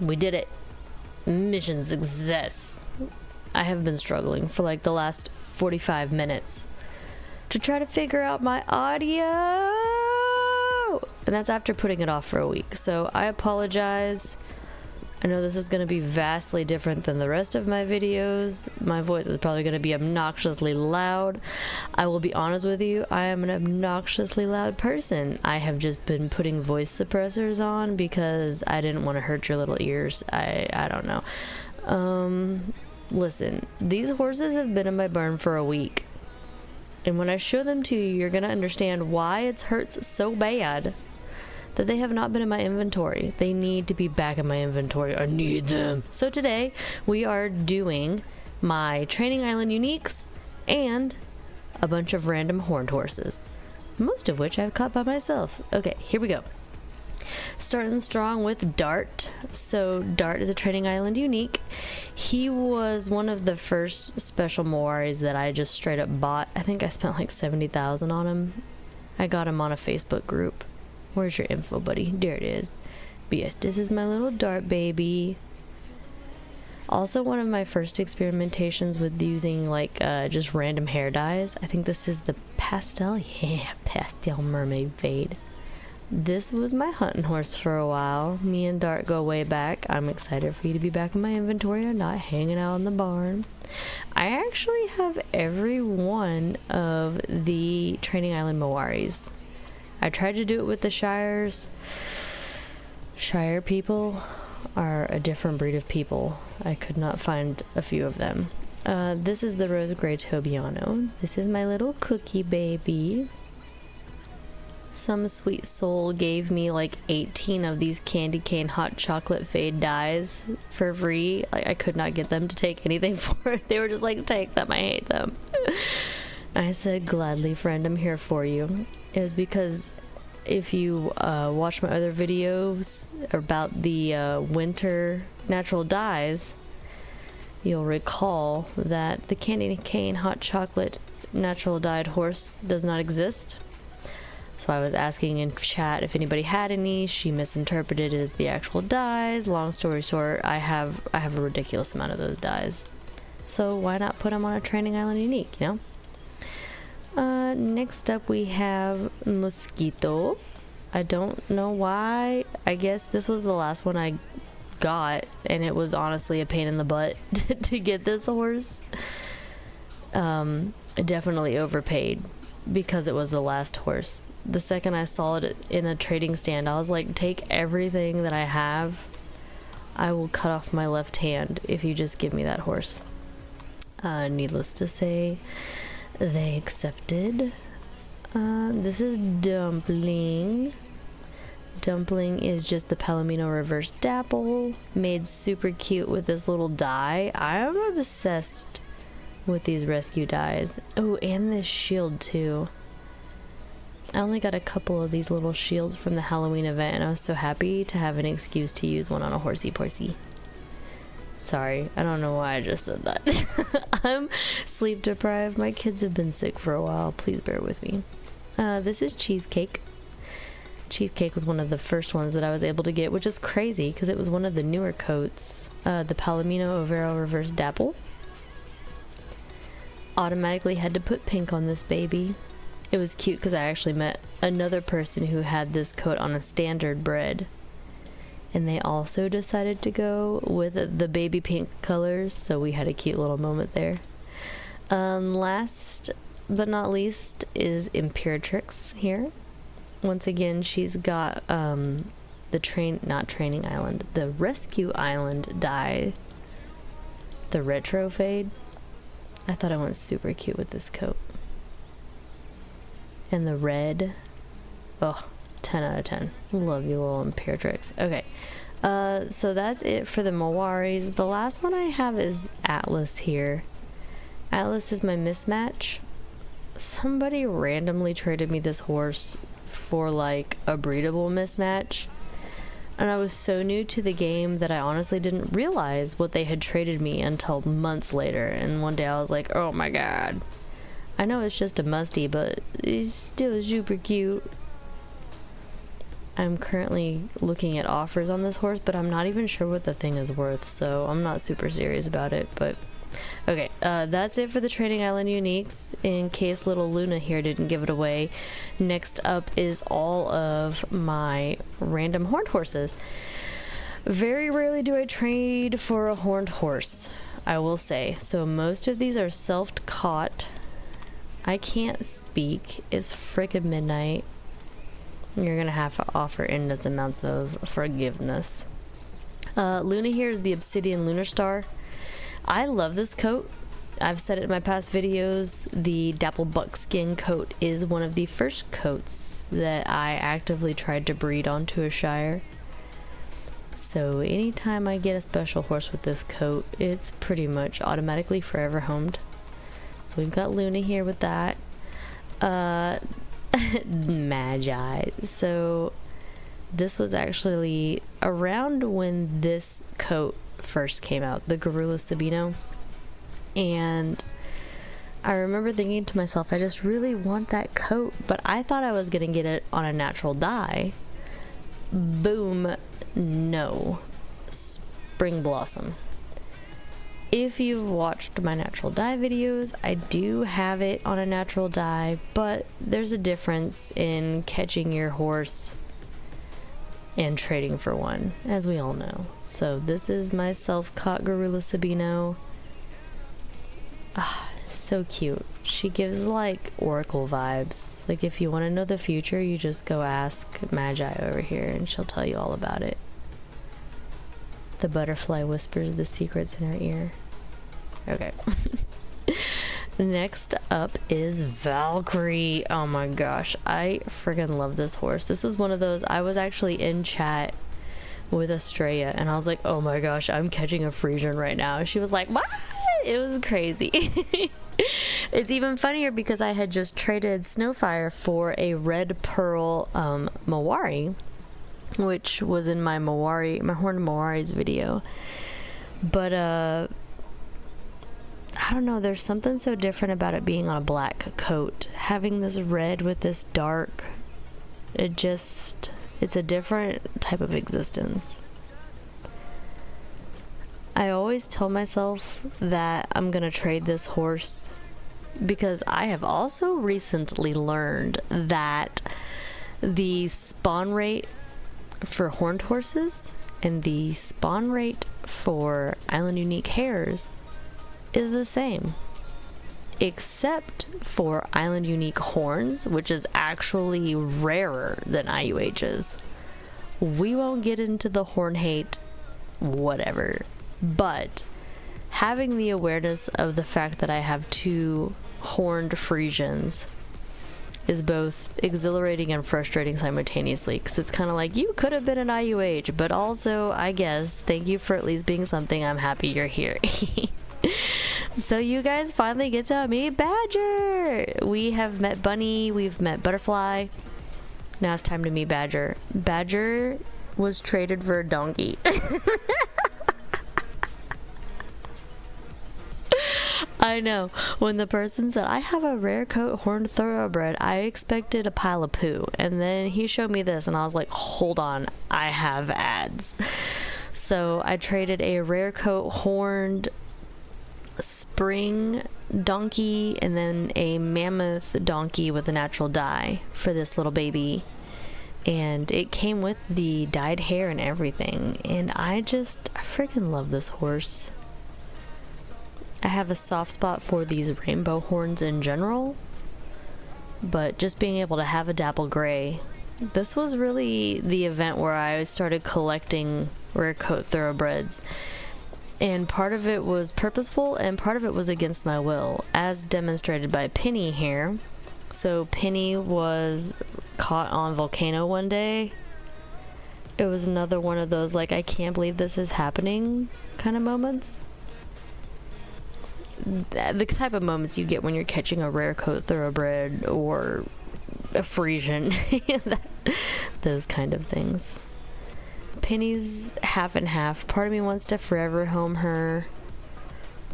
We did it. Mission success. I have been struggling for like the last 45 minutes to try to figure out my audio, and that's after putting it off for a week. So I apologize. I know this is going to be vastly different than the rest of my videos. My voice is probably going to be obnoxiously loud. I will be honest with you, I am an obnoxiously loud person. I have just been putting voice suppressors on because I didn't want to hurt your little ears. I don't know. Listen, these horses have been in my barn for a week. And when I show them to you, you're going to understand why it hurts so bad that they have not been in my inventory. They need to be back in my inventory. I need them. So today we are doing my Training Island Uniques and a bunch of random horned horses, most of which I've caught by myself. Okay, here we go. Starting strong with Dart. So Dart is a Training Island Unique. He was one of the first special marwaris that I just straight up bought. I think I spent like 70,000 on him. I got him on a Facebook group. Where's your info, buddy? There it is. But yes, this is my little Dart baby. Also one of my first experimentations with using like just random hair dyes. I think this is the pastel. Yeah, pastel mermaid fade. This was my hunting horse for a while. Me and Dart go way back. I'm excited for you to be back in my inventory and not hanging out in the barn. I actually have every one of the Training Island marwaris. I tried to do it with the Shires. Shire people are a different breed of people. I could not find a few of them. This is the Rose Gray Tobiano. This is my little cookie baby. Some sweet soul gave me like 18 of these candy cane hot chocolate fade dyes for free. Like, I could not get them to take anything for it. They were just like, take them, I hate them. I said, gladly, friend, I'm here for you. It was because if you watch my other videos about the winter natural dyes, you'll recall that the candy cane hot chocolate natural dyed horse does not exist. So I was asking in chat if anybody had any. She misinterpreted it as the actual dyes. Long story short, I have a ridiculous amount of those dyes. So why not put them on a Training Island Unique, you know? Next up we have Mosquito. I don't know why. I guess this was the last one I got, and it was honestly a pain in the butt to get this horse. I definitely overpaid because it was the last horse. The second I saw it in a trading stand, I was like, take everything that I have. I will cut off my left hand if you just give me that horse. Needless to say, they accepted. This is Dumpling. Dumpling is just the Palomino reverse dapple, made super cute with this little dye. I'm obsessed with these rescue dyes. Oh, and this shield too. I only got a couple of these little shields from the Halloween event, and I was so happy to have an excuse to use one on a horsey porsey. Sorry, I don't know why I just said that. I'm sleep deprived. My kids have been sick for a while. Please bear with me. This is Cheesecake. Cheesecake was one of the first ones that I was able to get, which is crazy because it was one of the newer coats. The Palomino Overo Reverse Dapple. Automatically had to put pink on this baby. It was cute because I actually met another person who had this coat on a standard bred. And they also decided to go with the baby pink colors, so we had a cute little moment there. Last but not least is Imperatrix here. Once again, she's got the Rescue Island dye, the retro fade. I thought I went super cute with this coat. And the red, oh, 10 out of 10. Love you, little Imperatrix. Okay, so that's it for the marwaris. The last one I have is Atlas here. Atlas is my mismatch. Somebody randomly traded me this horse for like a breedable mismatch, and I was so new to the game that I honestly didn't realize what they had traded me until months later. And one day I was like, oh my god, I know it's just a musty, but it's still super cute. I'm currently looking at offers on this horse, but I'm not even sure what the thing is worth, so I'm not super serious about it. But okay, that's it for the Trading Island Uniques, in case little Luna here didn't give it away. Next up is all of my random horned horses. Very rarely do I trade for a horned horse, I will say. So most of these are self-caught. I can't speak. It's frickin' midnight. You're gonna have to offer endless amounts of forgiveness. Luna here is the Obsidian Lunar Star. I love this coat. I've said it in my past videos. The Dapple Buckskin coat is one of the first coats that I actively tried to breed onto a Shire. So anytime I get a special horse with this coat, it's pretty much automatically forever homed. So we've got Luna here with that. Magi. So this was actually around when this coat first came out, the Garrula Sabino, and I remember thinking to myself, I just really want that coat, but I thought I was gonna get it on a natural dye. Boom, no. Spring Blossom. If you've watched my natural dye videos, I do have it on a natural dye, but there's a difference in catching your horse and trading for one, as we all know. So this is my self-caught Garrula Sabino. Ah, so cute. She gives like Oracle vibes. Like if you want to know the future, you just go ask Magi over here and she'll tell you all about it. The butterfly whispers the secrets in her ear. Okay. Next up is Valkyrie. Oh my gosh, I freaking love this horse. This is one of those, I was actually in chat with Estrella and I was like, oh my gosh, I'm catching a Friesian right now. She was like, what? It was crazy. It's even funnier because I had just traded Snowfire for a red pearl marwari, which was in my marwari, my horned marwaris video. But I don't know, there's something so different about it being on a black coat. Having this red with this dark, it's a different type of existence. I always tell myself that I'm gonna trade this horse because I have also recently learned that the spawn rate for horned horses and the spawn rate for Island Unique hares is the same, except for Island Unique horns, which is actually rarer than IUH's. We won't get into the horn hate, whatever, but having the awareness of the fact that I have two horned Friesians is both exhilarating and frustrating simultaneously, because it's kind of like, you could have been an IUH, but also, I guess, thank you for at least being something. I'm happy you're here. So you guys finally get to meet Badger. We have met Bunny, we've met Butterfly. Now it's time to meet Badger. Badger was traded for a donkey. I know. When the person said, I have a rare coat horned thoroughbred, I expected a pile of poo. And then he showed me this and I was like, hold on, I have ads. So I traded a rare coat horned spring donkey and then a mammoth donkey with a natural dye for this little baby. And it came with the dyed hair and everything. And I freaking love this horse. I have a soft spot for these rainbow horns in general, but just being able to have a dapple gray, this was really the event where I started collecting rare coat thoroughbreds, and part of it was purposeful and part of it was against my will, as demonstrated by Penny here. So Penny was caught on Volcano one day. It was another one of those like, I can't believe this is happening kind of moments. The type of moments you get when you're catching a rare coat thoroughbred or a Friesian. Those kind of things. Penny's half and half. Part of me wants to forever home her.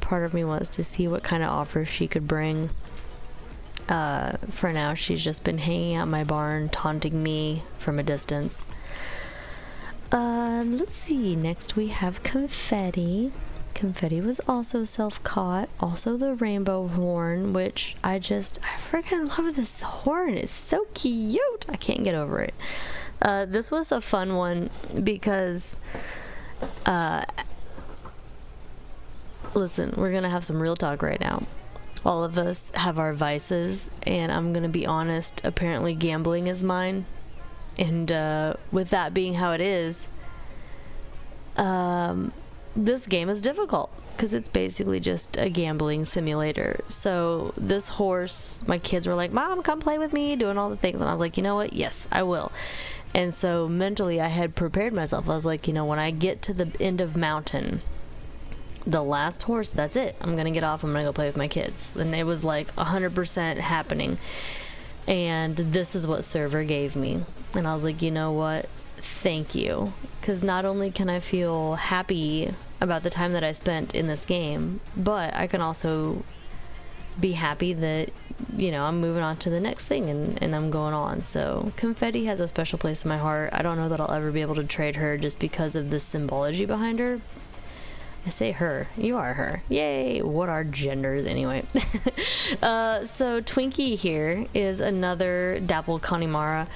Part of me wants to see what kind of offers she could bring. For now, she's just been hanging out in my barn, taunting me from a distance. Let's see. Next we have Confetti. Confetti was also self-caught. Also the rainbow horn, which I freaking love this horn. It's so cute. I can't get over it. This was a fun one because, listen, we're gonna have some real talk right now. All of us have our vices, and I'm gonna be honest, apparently gambling is mine. And with that being how it is, this game is difficult because it's basically just a gambling simulator. So this horse, my kids were like, Mom, come play with me, doing all the things. And I was like, you know what? Yes, I will. And so mentally I had prepared myself. I was like, you know, when I get to the end of mountain, the last horse, that's it. I'm going to get off. I'm going to go play with my kids. And it was like 100% happening. And this is what server gave me. And I was like, you know what? Thank you. Because not only can I feel happy about the time that I spent in this game, but I can also be happy that, you know, I'm moving on to the next thing and I'm going on. So Confetti has a special place in my heart. I don't know that I'll ever be able to trade her just because of the symbology behind her. I say her. You are her. Yay! What are genders anyway? So Twinkie here is another dappled Connemara.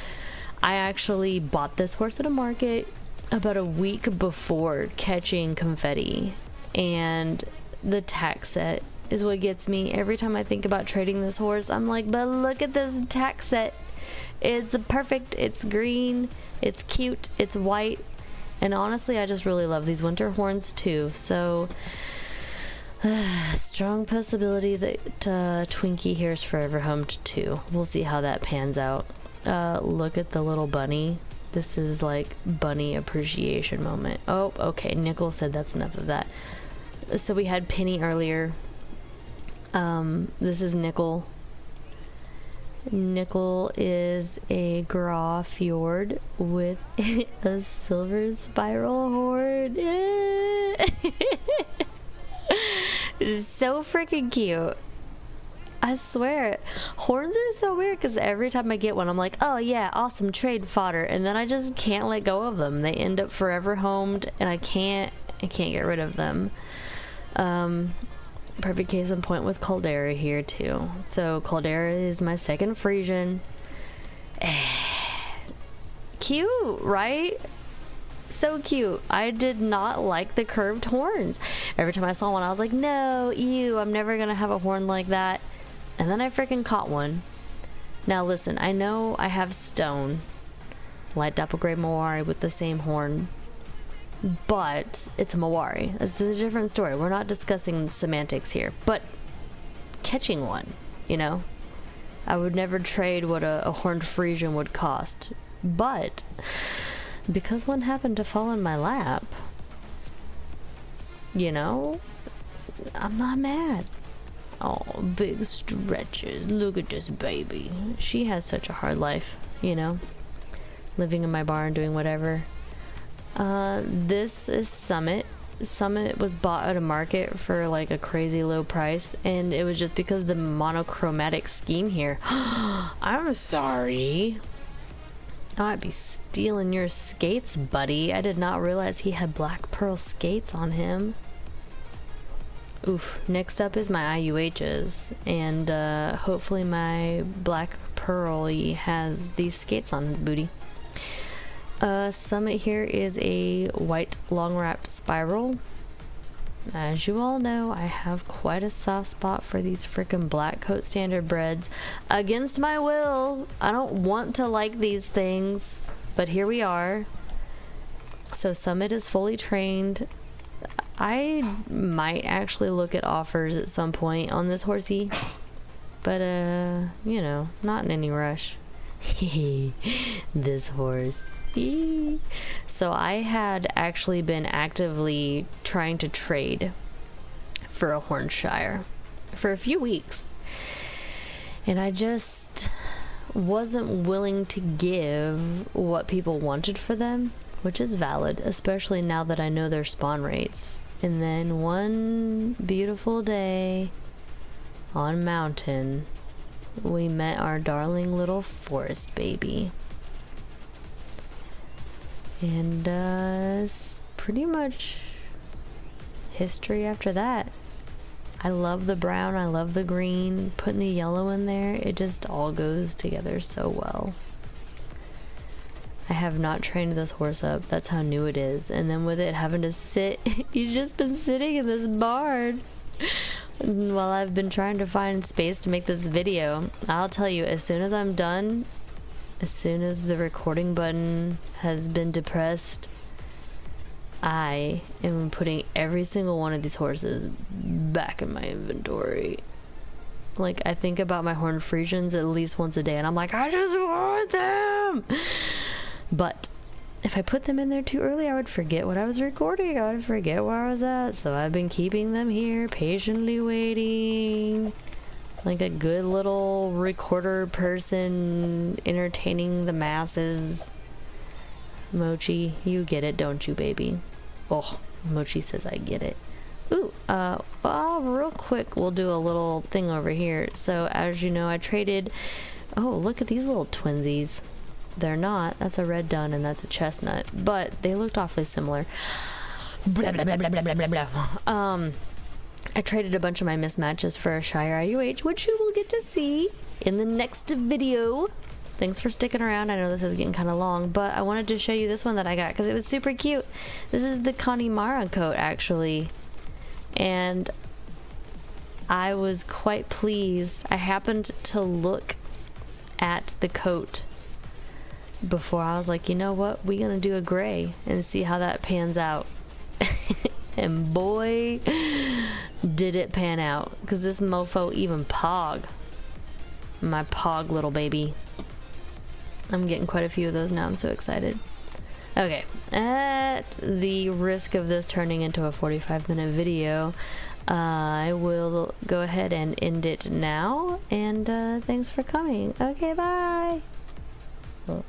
I actually bought this horse at a market about a week before catching Confetti, and the tack set is what gets me. Every time I think about trading this horse, I'm like, but look at this tack set. It's perfect. It's green. It's cute. It's white. And honestly, I just really love these winter horns too. So, strong possibility that Twinkie here is forever homed too. We'll see how that pans out. Look at the little bunny. This is like bunny appreciation moment. Oh, okay. Nickel said that's enough of that. So we had Penny earlier. This is Nickel. Nickel is a Gras Fjord with a silver spiral horn. So freaking cute. I swear, horns are so weird because every time I get one, I'm like, oh yeah, awesome trade fodder, and then I just can't let go of them. They end up forever homed, and I can't get rid of them. Perfect case in point with Caldera here too. So Caldera is my second Friesian. Cute, right? So cute. I did not like the curved horns. Every time I saw one, I was like, no, ew, I'm never gonna have a horn like that. And then I freaking caught one. Now listen, I know I have stone, light dapple gray marwari with the same horn, but it's a marwari. This is a different story. We're not discussing semantics here, but catching one, you know, I would never trade what a horned Friesian would cost, but because one happened to fall in my lap, you know, I'm not mad. Oh, big stretches. Look at this baby. She has such a hard life, you know, living in my barn, doing whatever. This is Summit. Summit was bought at a market for like a crazy low price, and it was just because of the monochromatic scheme here. I'm sorry. I might be stealing your skates, buddy. I did not realize he had black pearl skates on him. Oof. Next up is my IUHs, and hopefully my black pearl has these skates on his booty. Summit here is a white long wrapped spiral. As you all know, I have quite a soft spot for these freaking black coat standard breds. Against my will, I don't want to like these things, but here we are. So Summit is fully trained. I might actually look at offers at some point on this horsey, but you know, not in any rush. This horse. So I had actually been actively trying to trade for a Hornshire for a few weeks, and I just wasn't willing to give what people wanted for them, which is valid, especially now that I know their spawn rates. And then one beautiful day on mountain, we met our darling little forest baby. And it's pretty much history after that. I love the brown, I love the green, putting the yellow in there, it just all goes together so well. I have not trained this horse up, that's how new it is. And then with it having to sit, he's just been sitting in this barn while I've been trying to find space to make this video. I'll tell you, as soon as I'm done, as soon as the recording button has been depressed, I am putting every single one of these horses back in my inventory. Like, I think about my horned friesians at least once a day, and I'm like, I just want them! But if I put them in there too early, I would forget what I was recording. I would forget where I was at. So I've been keeping them here, patiently waiting. Like a good little recorder person entertaining the masses. Mochi, you get it, don't you, baby? Oh, Mochi says I get it. Ooh, well, real quick, we'll do a little thing over here. So, as you know, I traded... Oh, look at these little twinsies. They're not. That's a red dun and that's a chestnut. But they looked awfully similar. Blah, blah, blah, blah, blah, blah, blah. I traded a bunch of my mismatches for a Shire IUH, which you will get to see in the next video. Thanks for sticking around. I know this is getting kind of long, but I wanted to show you this one that I got because it was super cute. This is the Connemara coat, actually. And I was quite pleased. I happened to look at the coat before. I was like, you know what? We're going to do a gray and see how that pans out. And boy, did it pan out. Because this mofo even pog. My pog little baby. I'm getting quite a few of those now. I'm so excited. Okay, at the risk of this turning into a 45-minute video, I will go ahead and end it now. And thanks for coming. Okay, bye. Oh.